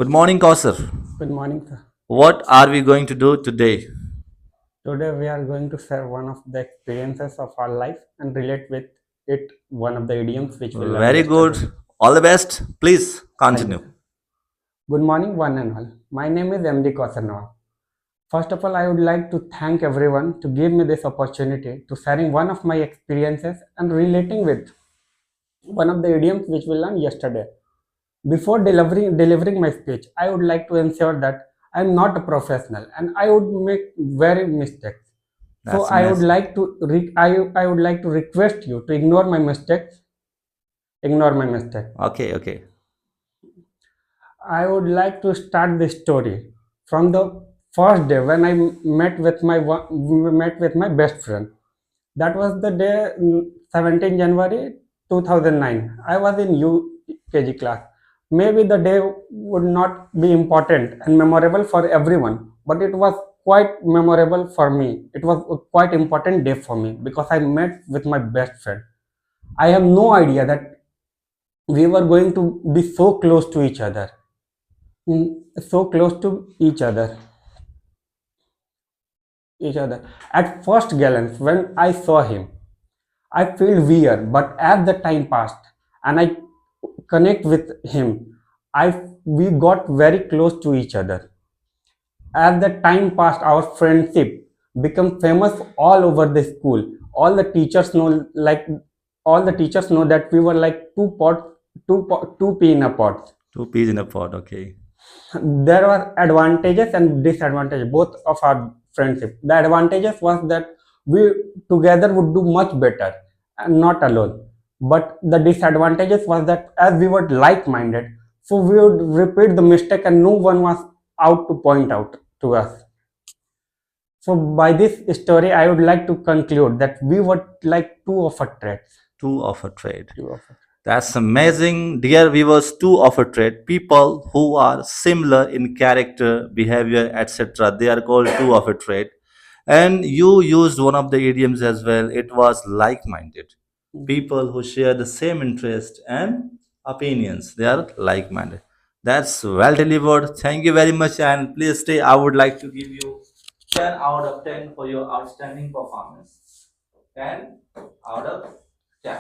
Good morning, Kaushar. Good morning, sir. What are we going to do today? Today we are going to share one of the experiences of our life and relate with it one of the idioms which we learned Very yesterday. good. All the best. Please Thank you, continue. sir. Good morning, one and all. My name is MD Kaushar. First of all, I would like to thank everyone to give me this opportunity to sharing one of my experiences and relating with one of the idioms which we learned yesterday. Before delivering my speech, I would like to ensure that I am not a professional and I would make very mistakes. So That's amazing. I would like to request you to ignore my mistakes. Ignore my mistake. Okay, okay. I would like to start the story from the first day when I met with my best friend. That was the day 17 January 2009. I was in UKG class. Maybe the day would not be important and memorable for everyone, but it was quite memorable for me. It was a quite important day for me because I met with my best friend. I have no idea that we were going to be so close to each other. So close to each other. At first glance, when I saw him, I feel weird, but as the time passed and I connect with him, I we got very close to each other. As the time passed, our friendship became famous all over the school. All the teachers know, like all the teachers know that we were like two pea in a pod. Two peas in a pod. Okay. There were advantages and disadvantages both of our friendship. The advantages was that we together would do much better and not alone, but the disadvantages was that as we were like-minded, so we would repeat the mistake and no one was out to point out to us. So by this story I would like to conclude that we were like two of a traits. Two of a trade. Two of a That's amazing. Dear viewers, two of a trade. People who are similar in character, behavior, etc. They are called two of a trade. And you used one of the idioms as well. It was like-minded. People who share the same interest and opinions. They are like-minded. That's well delivered. Thank you very much. And please stay. I would like to give you 10 out of 10 for your outstanding performance. 10 out of 10.